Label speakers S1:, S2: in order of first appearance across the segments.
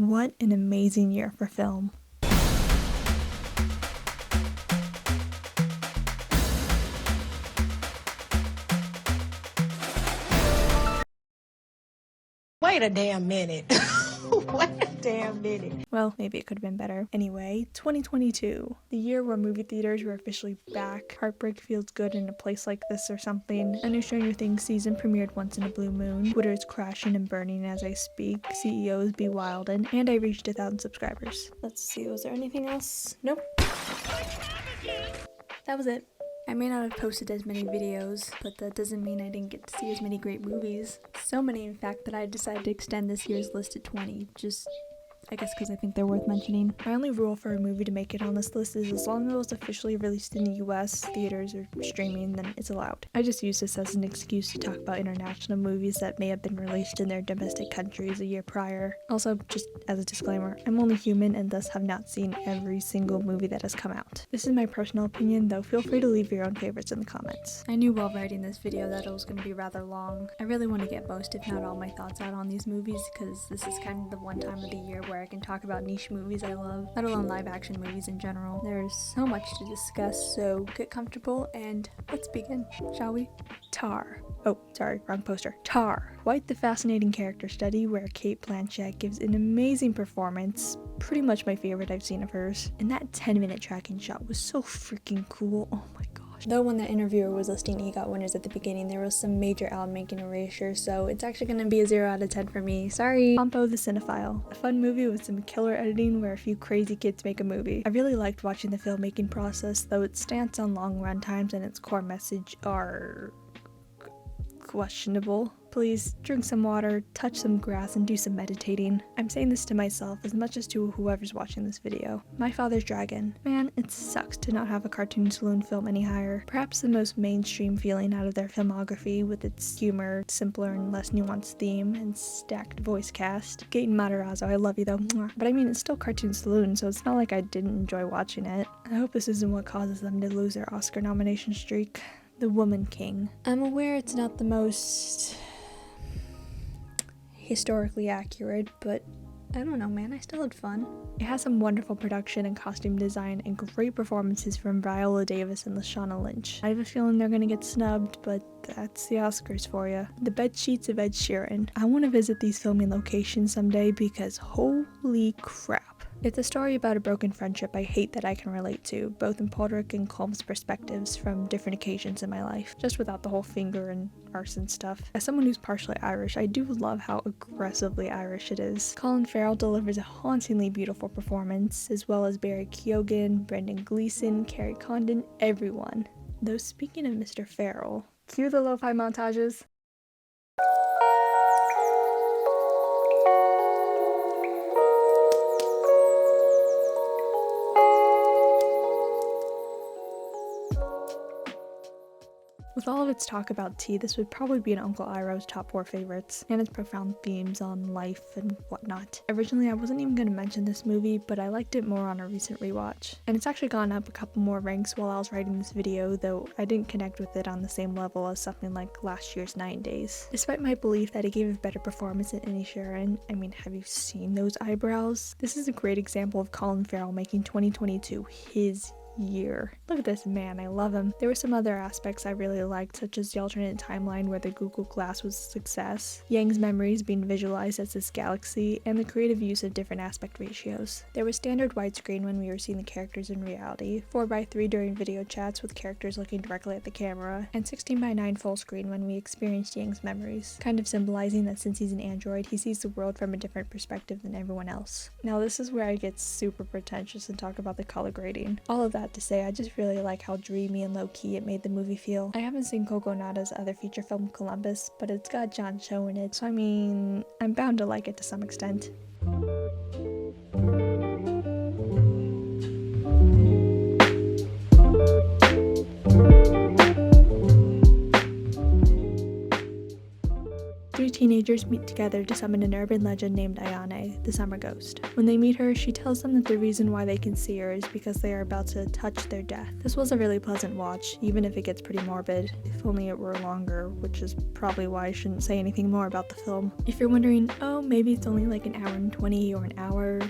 S1: What an amazing year for film.
S2: Wait a damn minute. Wait a damn minute.
S1: Well, maybe it could have been better. Anyway, 2022, the year where movie theaters were officially back. Heartbreak feels good in a place like this or something. A new Stranger Things season premiered once in a blue moon. Twitter is crashing and burning as I speak. CEOs be wildin', and I reached 1,000 subscribers. Let's see, was there anything else? Nope. That was it. I may not have posted as many videos, but that doesn't mean I didn't get to see as many great movies. So many, in fact, that I decided to extend this year's list to 20, I guess because I think they're worth mentioning. My only rule for a movie to make it on this list is as long as it was officially released in the US, theaters, or streaming, then it's allowed. I just use this as an excuse to talk about international movies that may have been released in their domestic countries a year prior. Also, just as a disclaimer, I'm only human and thus have not seen every single movie that has come out. This is my personal opinion, though feel free to leave your own favorites in the comments. I knew while writing this video that it was going to be rather long. I really want to get most, if not all, my thoughts out on these movies because this is kind of the one time of the year where I can talk about niche movies I love, let alone live action movies in general. There's so much to discuss, so get comfortable and let's begin, shall we? Tar. Oh, sorry, wrong poster. Tar. Quite the fascinating character study where Cate Blanchett gives an amazing performance, pretty much my favorite I've seen of hers. And that 10-minute tracking shot was so freaking cool, oh my god. Though when the interviewer was listing EGOT winners at the beginning, there was some major Almainey erasure, so it's actually going to be a 0 out of 10 for me. Sorry. Pompo the Cinephile. A fun movie with some killer editing where a few crazy kids make a movie. I really liked watching the filmmaking process, though its stance on long run times and its core message are questionable. Please drink some water, touch some grass, and do some meditating. I'm saying this to myself as much as to whoever's watching this video. My Father's Dragon. Man, it sucks to not have a cartoon saloon film any higher. Perhaps the most mainstream feeling out of their filmography with its humor, simpler and less nuanced theme, and stacked voice cast. Gaten Matarazzo, I love you though. But I mean, it's still cartoon saloon, so it's not like I didn't enjoy watching it. I hope this isn't what causes them to lose their Oscar nomination streak. The Woman King. I'm aware it's not the most historically accurate, but I don't know, man, I still had fun. It has some wonderful production and costume design and great performances from Viola Davis and Lashana Lynch. I have a feeling they're gonna get snubbed, but that's the Oscars for ya. The Bed Sheets of Ed Sheeran. I want to visit these filming locations someday because holy crap. It's a story about a broken friendship I hate that I can relate to, both in Podrick and Colm's perspectives from different occasions in my life, just without the whole finger and arson stuff. As someone who's partially Irish, I do love how aggressively Irish it is. Colin Farrell delivers a hauntingly beautiful performance, as well as Barry Keoghan, Brendan Gleeson, Carrie Condon, everyone. Though speaking of Mr. Farrell, cue the lo-fi montages. With all of its talk about tea, this would probably be in Uncle Iroh's top 4 favorites, and its profound themes on life and whatnot. Originally, I wasn't even going to mention this movie, but I liked it more on a recent rewatch. And it's actually gone up a couple more ranks while I was writing this video, though I didn't connect with it on the same level as something like last year's 9 Days. Despite my belief that it gave a better performance than Inny Sharon, I mean, have you seen those eyebrows? This is a great example of Colin Farrell making 2022 his year. Look at this man, I love him. There were some other aspects I really liked, such as the alternate timeline where the Google Glass was a success, Yang's memories being visualized as this galaxy, and the creative use of different aspect ratios. There was standard widescreen when we were seeing the characters in reality, 4:3 during video chats with characters looking directly at the camera, and 16:9 full screen when we experienced Yang's memories, kind of symbolizing that since he's an android, he sees the world from a different perspective than everyone else. Now this is where I get super pretentious and talk about the color grading. All of that to say, I just really like how dreamy and low-key it made the movie feel. I haven't seen Coco Nada's other feature film, Columbus, but it's got John Cho in it, so I mean, I'm bound to like it to some extent. Three teenagers meet together to summon an urban legend named Ayane, the summer ghost. When they meet her, she tells them that the reason why they can see her is because they are about to touch their death. This was a really pleasant watch, even if it gets pretty morbid. If only it were longer, which is probably why I shouldn't say anything more about the film. If you're wondering, oh, maybe it's only like an hour and 20 or an hour,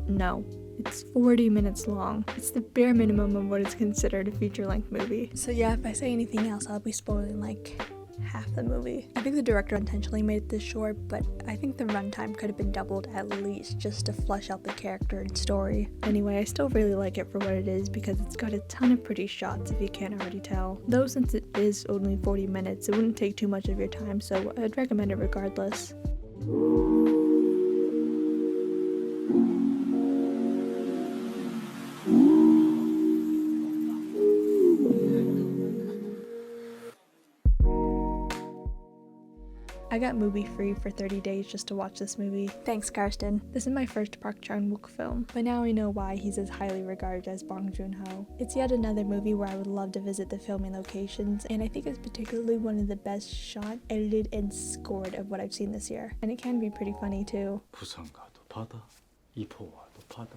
S1: no. It's 40 minutes long. It's the bare minimum of what is considered a feature-length movie. So yeah, if I say anything else, I'll be spoiling like half the movie. I think the director intentionally made this short, but I think the runtime could have been doubled at least just to flesh out the character and story. Anyway, I still really like it for what it is because it's got a ton of pretty shots if you can't already tell. Though since it is only 40 minutes, it wouldn't take too much of your time, so I'd recommend it regardless. I got movie free for 30 days just to watch this movie. Thanks, Karsten. This is my first Park Chan-wook film, but now I know why he's as highly regarded as Bong Joon-ho. It's yet another movie where I would love to visit the filming locations, and I think it's particularly one of the best shot, edited, and scored of what I've seen this year. And it can be pretty funny too.
S3: 부산가도 바다, 이포와도 바다.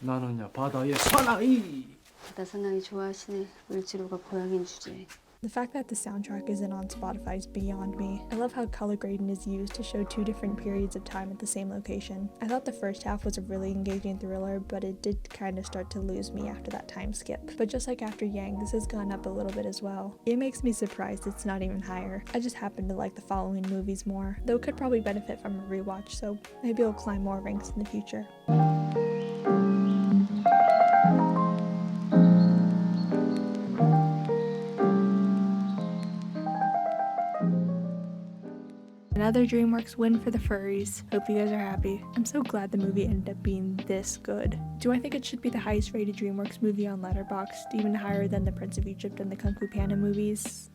S3: 나는야 바다의 사나이.
S4: 바다 사나이 좋아하시네. 을지로가 고향인 주제에.
S1: The fact that the soundtrack isn't on Spotify is beyond me. I love how color grading is used to show two different periods of time at the same location. I thought the first half was a really engaging thriller, but it did kind of start to lose me after that time skip. But just like after Yang, this has gone up a little bit as well. It makes me surprised it's not even higher. I just happen to like the following movies more, though it could probably benefit from a rewatch, so maybe it'll climb more ranks in the future. Another DreamWorks win for the furries. Hope you guys are happy. I'm so glad the movie ended up being this good. Do I think it should be the highest rated DreamWorks movie on Letterboxd, even higher than The Prince of Egypt and the Kung Fu Panda movies?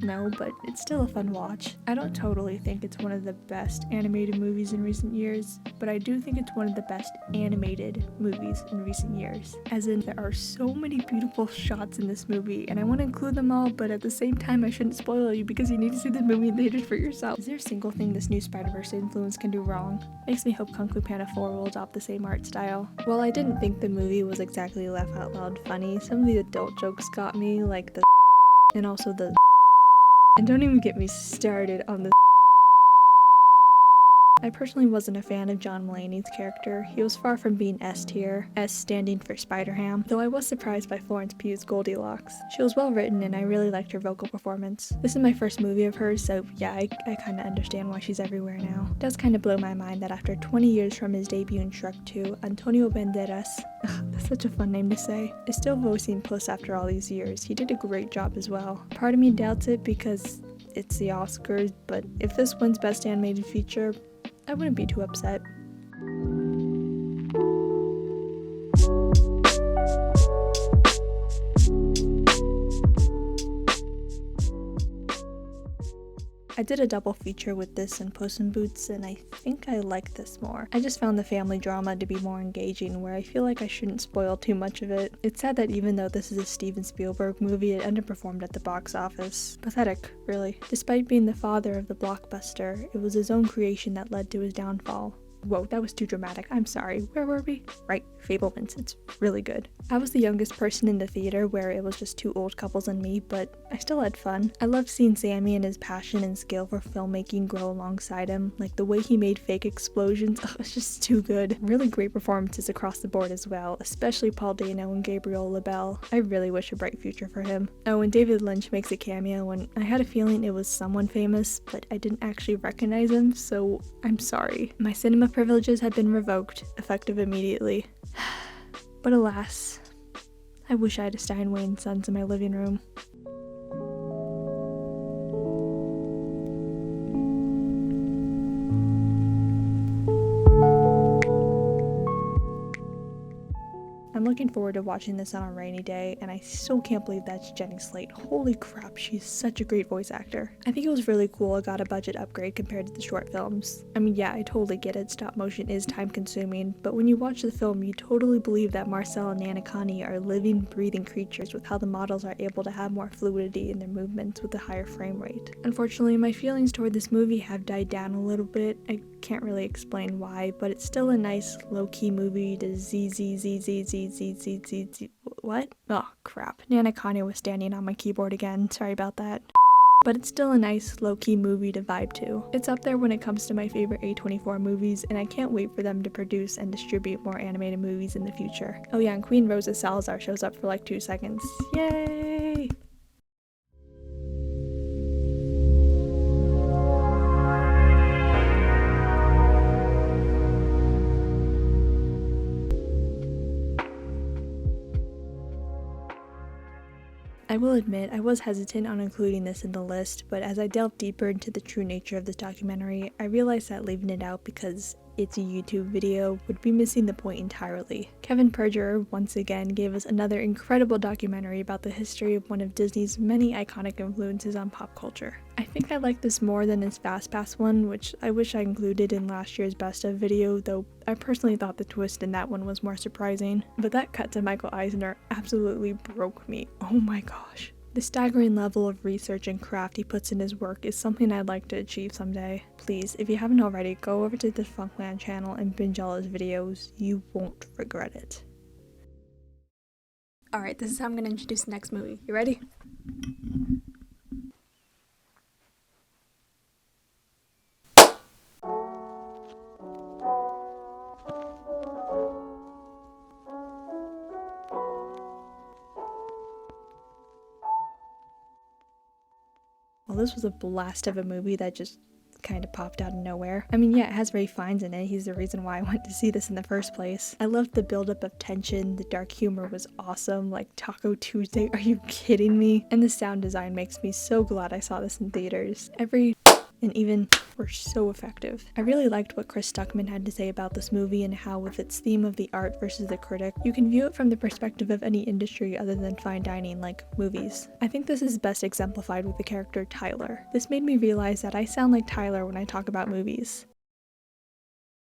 S1: No, but it's still a fun watch. I don't totally think it's one of the best animated movies in recent years, but I do think it's one of the best animated movies in recent years. As in, there are so many beautiful shots in this movie, and I want to include them all, but at the same time, I shouldn't spoil you because you need to see the movie in theaters for yourself. Is there a single thing this new Spider-Verse influence can do wrong? Makes me hope Kung Fu Panda 4 will adopt the same art style. While I didn't think the movie was exactly laugh out loud funny, some of the adult jokes got me, like the and also the and don't even get me started on the I personally wasn't a fan of John Mulaney's character. He was far from being S tier, S standing for Spider-Ham, though I was surprised by Florence Pugh's Goldilocks. She was well written and I really liked her vocal performance. This is my first movie of hers, so yeah, I kinda understand why she's everywhere now. It does kinda blow my mind that after 20 years from his debut in Shrek 2, Antonio Banderas, that's such a fun name to say, is still voicing Puss after all these years. He did a great job as well. Part of me doubts it because it's the Oscars, but if this wins Best Animated Feature, I wouldn't be too upset. I did a double feature with this and Puss in Boots, and I think I like this more. I just found the family drama to be more engaging, where I feel like I shouldn't spoil too much of it. It's sad that even though this is a Steven Spielberg movie, it underperformed at the box office. Pathetic, really. Despite being the father of the blockbuster, it was his own creation that led to his downfall. Whoa, that was too dramatic. I'm sorry. Where were we? Right, Fabelmans. It's really good. I was the youngest person in the theater where it was just two old couples and me, but I still had fun. I loved seeing Sammy and his passion and skill for filmmaking grow alongside him. Like the way he made fake explosions, it's just too good. Really great performances across the board as well, especially Paul Dano and Gabriel LaBelle. I really wish a bright future for him. Oh, and David Lynch makes a cameo, and I had a feeling it was someone famous, but I didn't actually recognize him, so I'm sorry. My cinema privileges had been revoked, effective immediately. But alas, I wish I had a Steinway & Sons in my living room. I'm looking forward to watching this on a rainy day, and I still can't believe that's Jenny Slate. Holy crap, she's such a great voice actor. I think it was really cool it got a budget upgrade compared to the short films. I mean, yeah, I totally get it, stop motion is time consuming, but when you watch the film, you totally believe that Marcel and Nanikani are living, breathing creatures with how the models are able to have more fluidity in their movements with a higher frame rate. Unfortunately, my feelings toward this movie have died down a little bit. I Can't really explain why, but it's still a nice low-key movie to what? Oh crap. Nana Kanye was standing on my keyboard again, sorry about that. But it's still a nice low-key movie to vibe to. It's up there when it comes to my favorite A24 movies, and I can't wait for them to produce and distribute more animated movies in the future. Oh yeah, and Queen Rosa Salazar shows up for like 2 seconds. Yay! I will admit, I was hesitant on including this in the list, but as I delved deeper into the true nature of this documentary, I realized that leaving it out because it's a YouTube video would be missing the point entirely. Kevin Perjurer once again gave us another incredible documentary about the history of one of Disney's many iconic influences on pop culture. I think I like this more than his Fast Pass one, which I wish I included in last year's best of video, though I personally thought the twist in that one was more surprising. But that cut to Michael Eisner absolutely broke me. Oh my gosh. The staggering level of research and craft he puts in his work is something I'd like to achieve someday. Please, if you haven't already, go over to the Funkland channel and binge all his videos. You won't regret it. Alright, this is how I'm going to introduce the next movie. You ready? Well, this was a blast of a movie that just kind of popped out of nowhere. I mean, yeah, it has Ralph Fiennes in it. He's the reason why I went to see this in the first place. I loved the buildup of tension. The dark humor was awesome. Like Taco Tuesday, are you kidding me? And the sound design makes me so glad I saw this in theaters. Every and even were so effective. I really liked what Chris Stuckman had to say about this movie and how, with its theme of the art versus the critic, you can view it from the perspective of any industry other than fine dining, like movies. I think this is best exemplified with the character Tyler. This made me realize that I sound like Tyler when I talk about movies.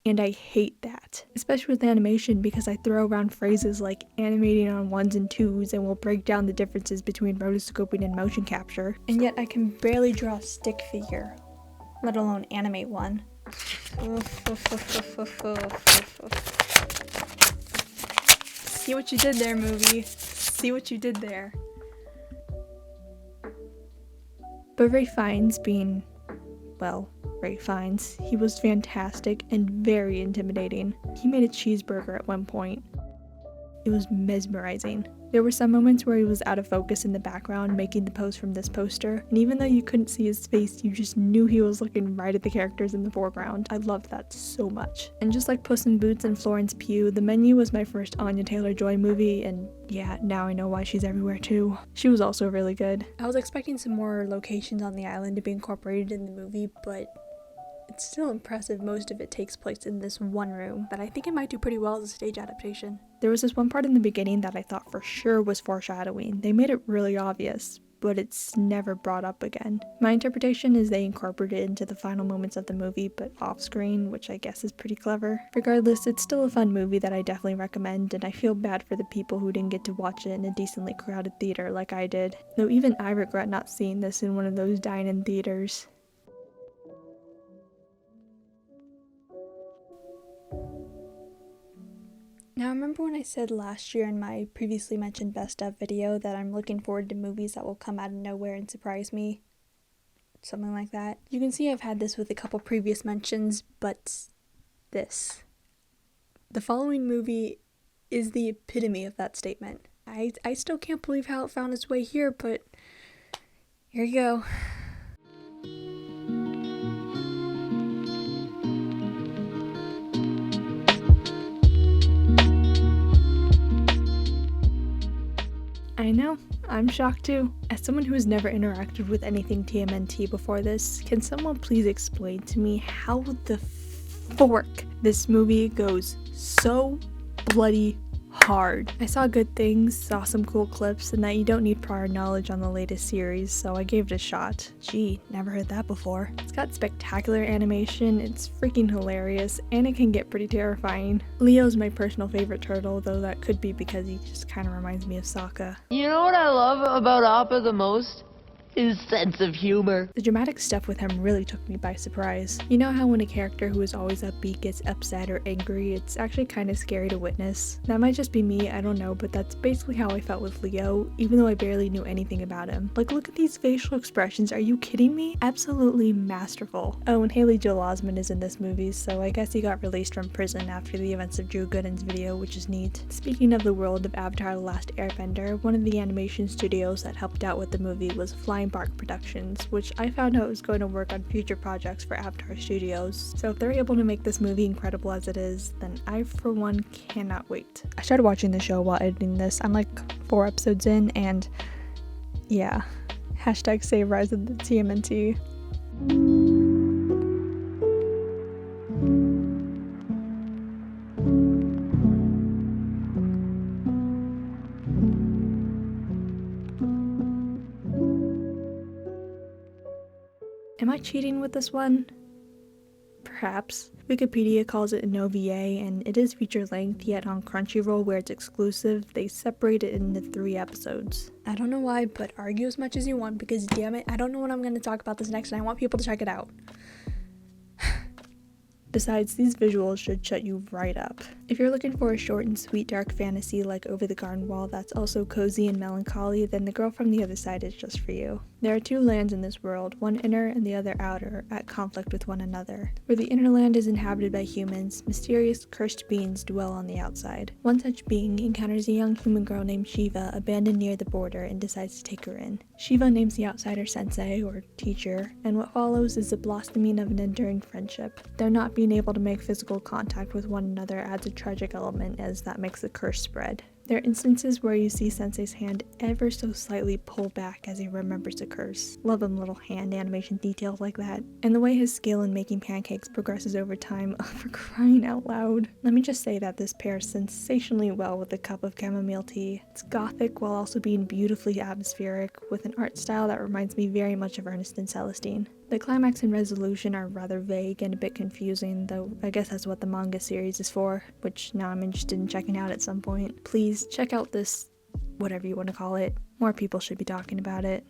S1: And I hate that, especially with animation, because I throw around phrases like animating on 1s and 2s and will break down the differences between rotoscoping and motion capture, and yet I can barely draw a stick figure, let alone animate one. See what you did there, movie. See what you did there. But Ralph Fiennes being, well, Ralph Fiennes, he was fantastic and very intimidating. He made a cheeseburger at one point. It was mesmerizing. There were some moments where he was out of focus in the background making the pose from this poster, and even though you couldn't see his face, you just knew he was looking right at the characters in the foreground. I loved that so much. And just like Puss in Boots and Florence Pugh, The Menu was my first Anya Taylor-Joy movie, and yeah, now I know why she's everywhere too. She was also really good. I was expecting some more locations on the island to be incorporated in the movie, but it's still impressive most of it takes place in this one room, but I think it might do pretty well as a stage adaptation. There was this one part in the beginning that I thought for sure was foreshadowing. They made it really obvious, but it's never brought up again. My interpretation is they incorporated it into the final moments of the movie, but off screen, which I guess is pretty clever. Regardless, it's still a fun movie that I definitely recommend, and I feel bad for the people who didn't get to watch it in a decently crowded theater like I did. Though even I regret not seeing this in one of those dine-in theaters. Now, remember when I said last year in my previously mentioned best of video that I'm looking forward to movies that will come out of nowhere and surprise me? Something like that. You can see I've had this with a couple previous mentions, but this. The following movie is the epitome of that statement. I still can't believe how it found its way here, but here you go. I know, I'm shocked too. As someone who has never interacted with anything TMNT before this, can someone please explain to me how the fork this movie goes so bloody hard? I saw good things, saw some cool clips, and that you don't need prior knowledge on the latest series, so I gave it a shot. Gee, never heard that before. It's got spectacular animation, it's freaking hilarious, and it can get pretty terrifying. Leo's my personal favorite turtle, though that could be because he just kind of reminds me of Sokka.
S5: You know what I love about Appa the most? His sense of humor.
S1: The dramatic stuff with him really took me by surprise. You know how when a character who is always upbeat gets upset or angry, it's actually kind of scary to witness? That might just be me, I don't know, but that's basically how I felt with Leo, even though I barely knew anything about him. Like, look at these facial expressions, are you kidding me? Absolutely masterful. Oh, and Haley Joel Osment is in this movie, so I guess he got released from prison after the events of Drew Gooden's video, which is neat. Speaking of the world of Avatar: The Last Airbender, one of the animation studios that helped out with the movie was Flying Bark Productions, which I found out was going to work on future projects for Avatar Studios. So if they're able to make this movie incredible as it is, then I for one cannot wait. I started watching the show while editing this. I'm like 4 episodes in, and yeah, hashtag save Rise of the TMNT. Am I cheating with this one? Perhaps. Wikipedia calls it an OVA, and it is feature length, yet on Crunchyroll, where it's exclusive, they separate it into 3 episodes. I don't know why, but argue as much as you want, because damn it, I don't know what I'm going to talk about this next, and I want people to check it out. Besides, these visuals should shut you right up. If you're looking for a short and sweet dark fantasy like Over the Garden Wall that's also cozy and melancholy, then The Girl from the Other Side is just for you. There are 2 lands in this world, one inner and the other outer, at conflict with one another. Where the inner land is inhabited by humans, mysterious cursed beings dwell on the outside. One such being encounters a young human girl named Shiva abandoned near the border and decides to take her in. Shiva names the outsider sensei, or teacher, and what follows is the blossoming of an enduring friendship. Though not being able to make physical contact with one another adds a tragic element, as that makes the curse spread. There are instances where you see Sensei's hand ever so slightly pull back as he remembers the curse. Love them little hand animation details like that. And the way his skill in making pancakes progresses over time, for crying out loud. Let me just say that this pairs sensationally well with a cup of chamomile tea. It's gothic while also being beautifully atmospheric, with an art style that reminds me very much of Ernest and Celestine. The climax and resolution are rather vague and a bit confusing, though I guess that's what the manga series is for, which now I'm interested in checking out at some point. Please check out this, whatever you want to call it. More people should be talking about it.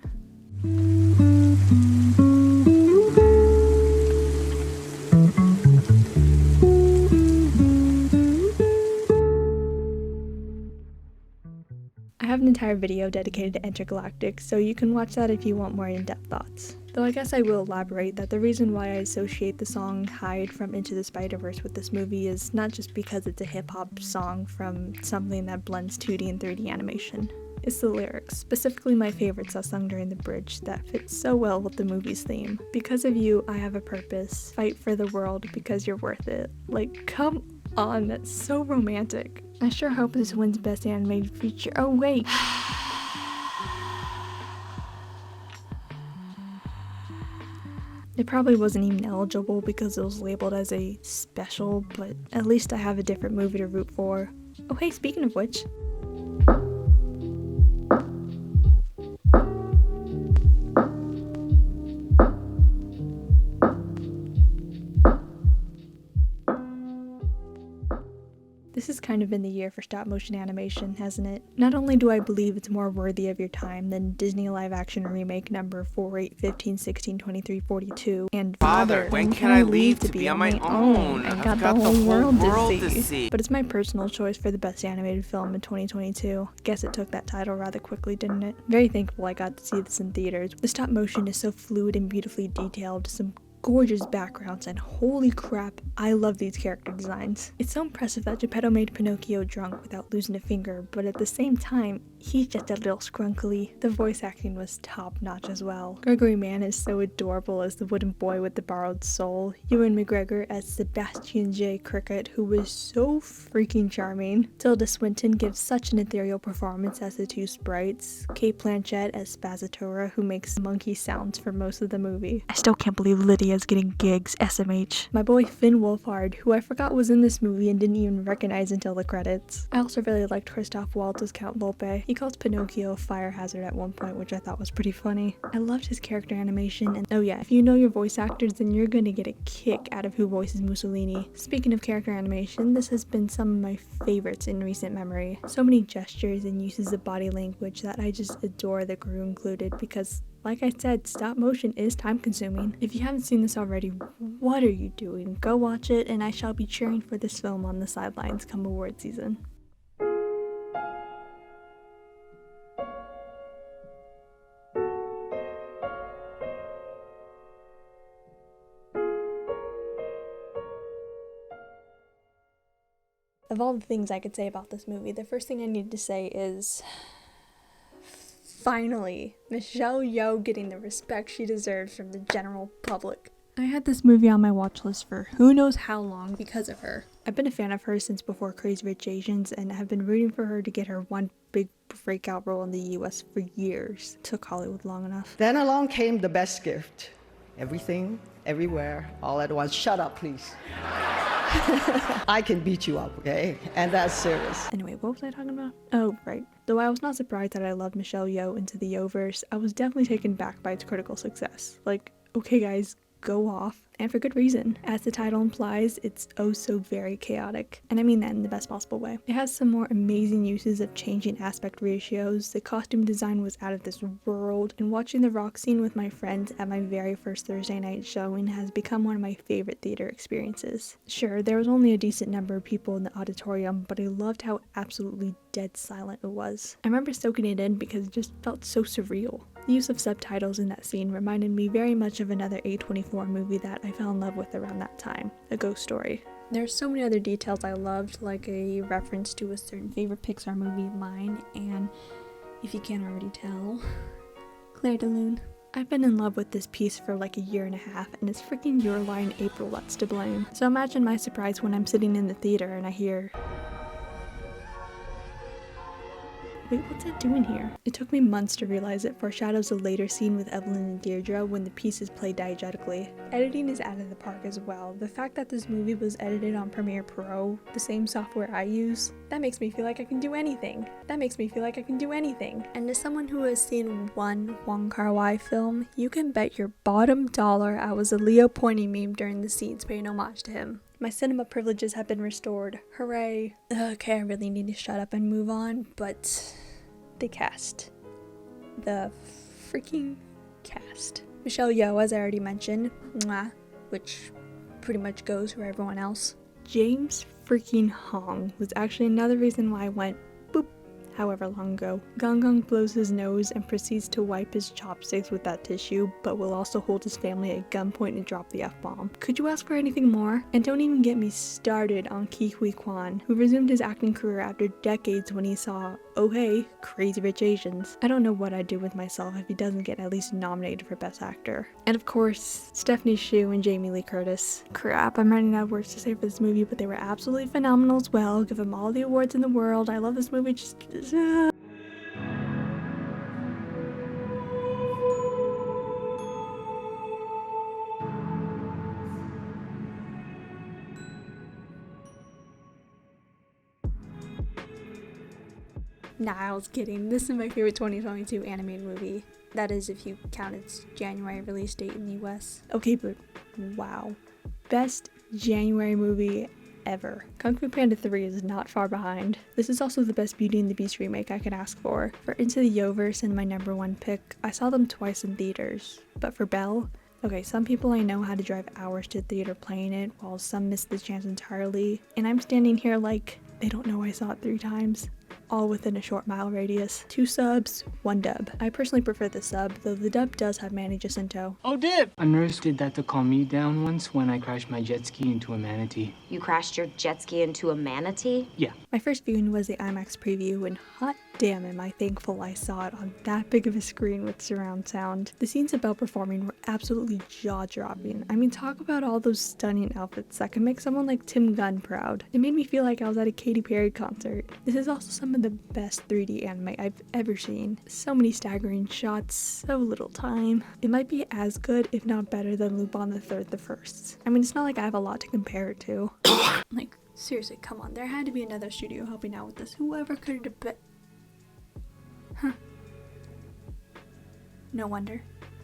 S1: I have an entire video dedicated to Intergalactic, so you can watch that if you want more in-depth thoughts. Though I guess I will elaborate that the reason why I associate the song Hide from Into the Spider-Verse with this movie is not just because it's a hip-hop song from something that blends 2D and 3D animation. It's the lyrics, specifically my favorites that's sung during the bridge, that fit so well with the movie's theme. Because of you, I have a purpose. Fight for the world because you're worth it. Like, come on, that's so romantic. I sure hope this wins Best Animated Feature. Oh wait! It probably wasn't even eligible because it was labeled as a special, but at least I have a different movie to root for. Oh hey, speaking of which... This has kind of been the year for stop motion animation, hasn't it? Not only do I believe it's more worthy of your time than Disney live action remake number 4, 8, 15, 16, 23, 42, and
S6: Father, when can I leave to be on my own?
S1: I
S6: I've
S1: got the whole world
S6: to see.
S1: But it's my personal choice for the best animated film in 2022. Guess it took that title rather quickly, didn't it? Very thankful I got to see this in theaters. The stop motion is so fluid and beautifully detailed, some gorgeous backgrounds, and holy crap, I love these character designs. It's so impressive that Geppetto made Pinocchio drunk without losing a finger, but at the same time, he's just a little scrunkly. The voice acting was top notch as well. Gregory Mann is so adorable as the wooden boy with the borrowed soul. Ewan McGregor as Sebastian J. Cricket, who was so freaking charming. Tilda Swinton gives such an ethereal performance as the 2 sprites. Kate Blanchett as Spazatora, who makes monkey sounds for most of the movie. I still can't believe Lydia's getting gigs, SMH. My boy Finn Wolfhard, who I forgot was in this movie and didn't even recognize until the credits. I also really liked Christoph Waltz as Count Volpe. He calls Pinocchio a fire hazard at one point, which I thought was pretty funny. I loved his character animation, and oh yeah, if you know your voice actors, then you're gonna get a kick out of who voices Mussolini. Speaking of character animation, this has been some of my favorites in recent memory. So many gestures and uses of body language that I just adore, the crew included, because like I said, stop motion is time consuming. If you haven't seen this already, what are you doing? Go watch it, and I shall be cheering for this film on the sidelines come award season. Of all the things I could say about this movie, the first thing I need to say is, finally, Michelle Yeoh getting the respect she deserves from the general public. I had this movie on my watch list for who knows how long because of her. I've been a fan of hers since before Crazy Rich Asians, and have been rooting for her to get her one big breakout role in the US for years. Took Hollywood long enough.
S5: Then along came the best gift. Everything, everywhere, all at once. Shut up, please. I can beat you up, okay? And that's serious.
S1: Anyway, what was I talking about? Oh, right. Though I was not surprised that I loved Michelle Yeoh into the Yeohverse, I was definitely taken back by its critical success. Like, okay guys, go off. And for good reason. As the title implies, it's oh so very chaotic. And I mean that in the best possible way. It has some more amazing uses of changing aspect ratios, the costume design was out of this world, and watching the rock scene with my friends at my very first Thursday night showing has become one of my favorite theater experiences. Sure, there was only a decent number of people in the auditorium, but I loved how absolutely dead silent it was. I remember soaking it in because it just felt so surreal. The use of subtitles in that scene reminded me very much of another A24 movie that I fell in love with around that time, A Ghost Story. There's so many other details I loved, like a reference to a certain favorite Pixar movie of mine, and if you can't already tell, Clair de Lune. I've been in love with this piece for like a year and a half, and it's freaking Your Line April that's to blame. So imagine my surprise when I'm sitting in the theater and I hear, wait, what's it doing here? It took me months to realize it foreshadows a later scene with Evelyn and Deirdre when the piece is played diegetically. Editing is out of the park as well. The fact that this movie was edited on Premiere Pro, the same software I use, that makes me feel like I can do anything. That makes me feel like I can do anything. And as someone who has seen one Wong Kar-wai film, you can bet your bottom dollar I was a Leo pointing meme during the scenes paying homage to him. My cinema privileges have been restored. Hooray. Okay, I really need to shut up and move on, but the cast. The freaking cast. Michelle Yeoh, as I already mentioned, mwah, which pretty much goes for everyone else. James freaking Hong was actually another reason why I went boop however long ago. Gong Gong blows his nose and proceeds to wipe his chopsticks with that tissue, but will also hold his family at gunpoint and drop the F-bomb. Could you ask for anything more? And don't even get me started on Ke Huy Quan, who resumed his acting career after decades when he saw, oh hey, Crazy Rich Asians. I don't know what I'd do with myself if he doesn't get at least nominated for Best Actor. And of course, Stephanie Hsu and Jamie Lee Curtis. Crap, I'm running out of words to say for this movie, but they were absolutely phenomenal as well. Give them all the awards in the world. I love this movie, Nah, I was kidding. This is my favorite 2022 animated movie. That is if you count its January release date in the US. Okay, but wow. Best January movie ever. Kung Fu Panda 3 is not far behind. This is also the best Beauty and the Beast remake I could ask for. For Into the Yeohverse and my number one pick, I saw them twice in theaters. But for Belle, okay, some people I know had to drive hours to the theater playing it, while some missed the chance entirely. And I'm standing here like, they don't know I saw it 3 times. All within a short mile radius. 2 subs, 1 dub. I personally prefer the sub, though the dub does have Manny Jacinto.
S7: Oh, Dib! A nurse did that to calm me down once when I crashed my jet ski into a manatee.
S8: You crashed your jet ski into a manatee?
S7: Yeah.
S1: My first viewing was the IMAX preview, and hot damn am I thankful I saw it on that big of a screen with surround sound. The scenes of Belle performing were absolutely jaw-dropping. I mean, talk about all those stunning outfits that can make someone like Tim Gunn proud. It made me feel like I was at a Katy Perry concert. This is also some of the best 3D anime I've ever seen. So many staggering shots, so little time. It might be as good, if not better, than Lupin the Third the First. I mean, it's not like I have a lot to compare it to. Like, seriously, come on, there had to be another studio helping out with this. Whoever could have been... Huh. No wonder.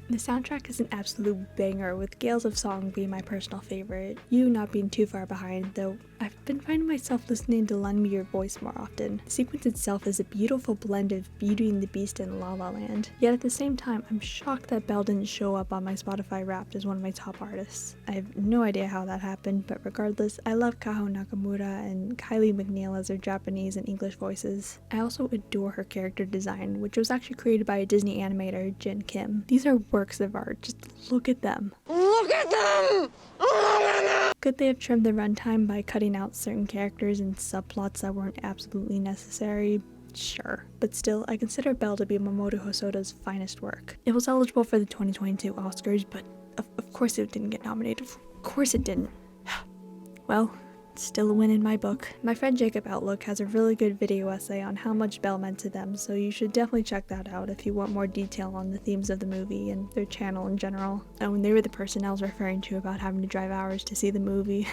S1: The soundtrack is an absolute banger, with Gales of Song being my personal favorite, You not being too far behind, though I've been finding myself listening to Lend Me Your Voice more often. The sequence itself is a beautiful blend of Beauty and the Beast and La La Land. Yet at the same time, I'm shocked that Belle didn't show up on my Spotify Wrapped as one of my top artists. I have no idea how that happened, but regardless, I love Kaho Nakamura and Kylie McNeil as their Japanese and English voices. I also adore her character design, which was actually created by a Disney animator, Jin Kim. These are works of art, just look at them. Look at them! Could they have trimmed the runtime by cutting out certain characters and subplots that weren't absolutely necessary? Sure. But still, I consider Belle to be Mamoru Hosoda's finest work. It was eligible for the 2022 Oscars, but of course it didn't get nominated. Of course it didn't. Well, still a win in my book. My friend Jacob Outlook has a really good video essay on how much Belle meant to them, so you should definitely check that out if you want more detail on the themes of the movie and their channel in general. Oh, and they were the person I was referring to about having to drive hours to see the movie.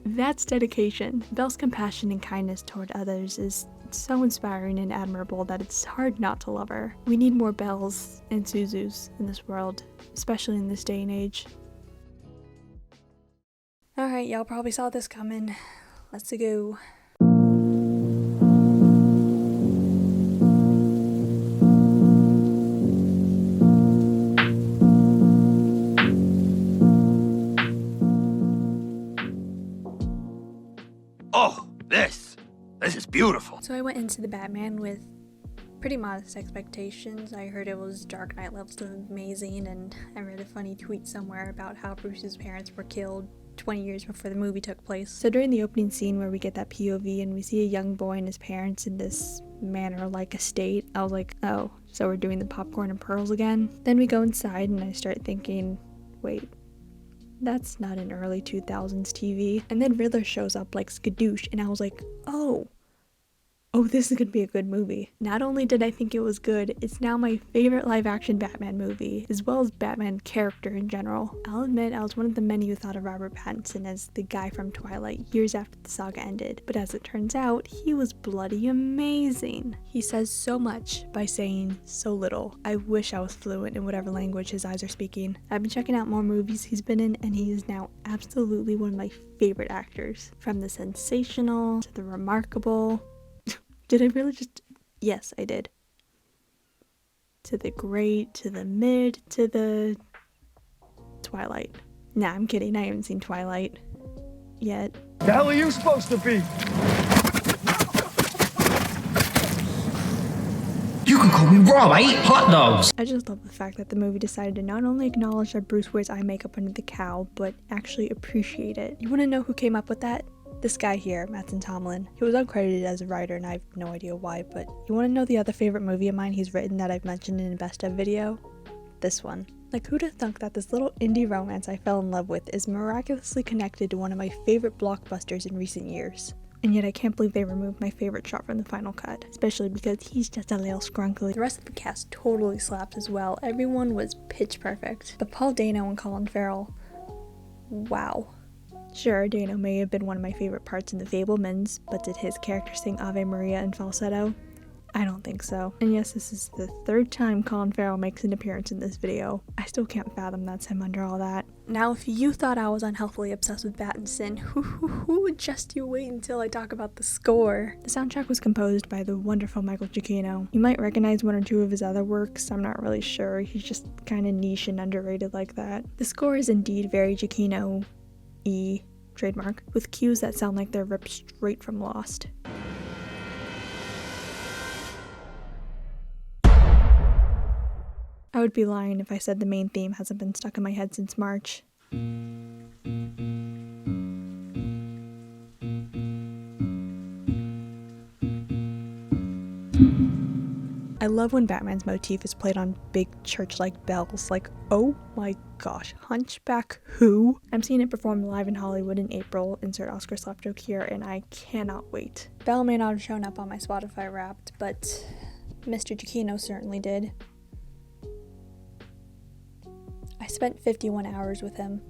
S1: That's dedication. Belle's compassion and kindness toward others is so inspiring and admirable that it's hard not to love her. We need more Belles and Suzus in this world, especially in this day and age. Alright, y'all probably saw this coming. Let's go.
S9: Oh, this is beautiful.
S1: So I went into the Batman with pretty modest expectations. I heard it was Dark Knight levels of amazing, and I read a funny tweet somewhere about how Bruce's parents were killed 20 years before the movie took place. So during the opening scene where we get that POV and we see a young boy and his parents in this manor-like estate, I was like, oh, so we're doing the popcorn and pearls again? Then we go inside and I start thinking, wait, that's not an early 2000s TV. And then Riddler shows up like skadoosh and I was like, oh, this is gonna be a good movie. Not only did I think it was good, it's now my favorite live-action Batman movie, as well as Batman character in general. I'll admit I was one of the many who thought of Robert Pattinson as the guy from Twilight years after the saga ended, but as it turns out, he was bloody amazing. He says so much by saying so little. I wish I was fluent in whatever language his eyes are speaking. I've been checking out more movies he's been in, and he is now absolutely one of my favorite actors. From the sensational to the remarkable. Did I really just... Yes, I did. To the great, to the mid, to the... Twilight. Nah, I'm kidding. I haven't seen Twilight yet.
S9: The hell are you supposed to be? You can call me Rob. I eat hot dogs.
S1: I just love the fact that the movie decided to not only acknowledge that Bruce wears eye makeup under the cowl, but actually appreciate it. You want to know who came up with that? This guy here, Mattson Tomlin. He was uncredited as a writer and I have no idea why, but you want to know the other favorite movie of mine he's written that I've mentioned in a best of video? This one. Like, who'd have thunk that this little indie romance I fell in love with is miraculously connected to one of my favorite blockbusters in recent years. And yet I can't believe they removed my favorite shot from the final cut, especially because he's just a little scrunkly. The rest of the cast totally slaps as well. Everyone was pitch perfect. But Paul Dano and Colin Farrell, wow. Sure, Dano may have been one of my favorite parts in The Fabelmans, but did his character sing Ave Maria in falsetto? I don't think so. And yes, this is the third time Colin Farrell makes an appearance in this video. I still can't fathom that's him under all that. Now, if you thought I was unhealthily obsessed with Pattinson, just you wait until I talk about the score. The soundtrack was composed by the wonderful Michael Giacchino. You might recognize one or two of his other works, I'm not really sure. He's just kind of niche and underrated like that. The score is indeed very Giacchino trademark, with cues that sound like they're ripped straight from Lost. I would be lying if I said the main theme hasn't been stuck in my head since March. I love when Batman's motif is played on big church-like bells, like, oh my gosh, Hunchback who? I'm seeing it performed live in Hollywood in April, insert Oscar slap joke here, and I cannot wait. Belle may not have shown up on my Spotify Wrapped, but Mr. Giacchino certainly did. I spent 51 hours with him.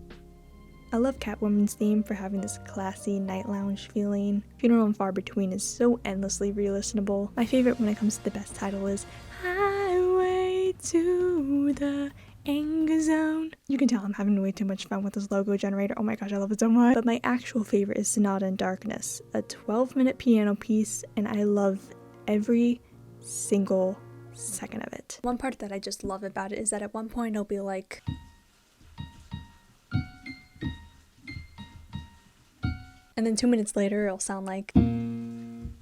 S1: I love Catwoman's theme for having this classy night lounge feeling. Funeral and Far Between is so endlessly re-listenable. My favorite when it comes to the best title is Highway to the Anger Zone. You can tell I'm having way too much fun with this logo generator. Oh my gosh, I love it so much. But my actual favorite is Sonata in Darkness, a 12-minute piano piece, and I love every single second of it. One part that I just love about it is that at one point it'll be like, and then 2 minutes later it'll sound like, and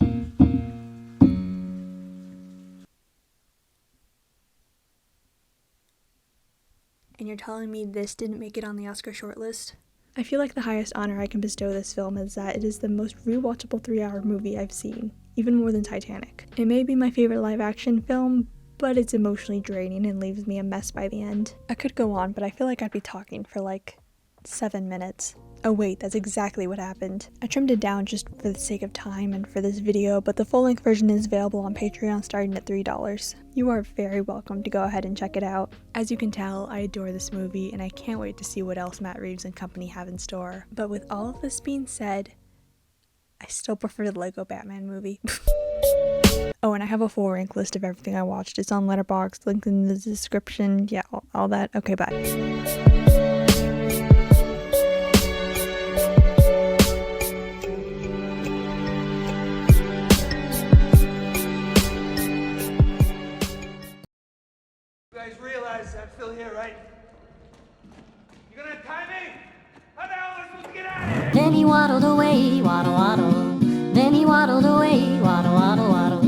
S1: you're telling me this didn't make it on the Oscar shortlist? I feel like the highest honor I can bestow this film is that it is the most rewatchable 3-hour movie I've seen, even more than Titanic. It may be my favorite live-action film, but it's emotionally draining and leaves me a mess by the end. I could go on, but I feel like I'd be talking for like 7 minutes. Oh wait, that's exactly what happened. I trimmed it down just for the sake of time and for this video, but the full-length version is available on Patreon starting at $3. You are very welcome to go ahead and check it out. As you can tell, I adore this movie, and I can't wait to see what else Matt Reeves and company have in store. But with all of this being said, I still prefer the Lego Batman movie. Oh, and I have a full rank list of everything I watched. It's on Letterboxd, linked in the description. Yeah, all that. Okay, bye.
S9: You guys realize I'm still here, right? You gonna tie me? How the hell am I supposed to get out of here?
S10: Then he waddled away, waddle, waddle.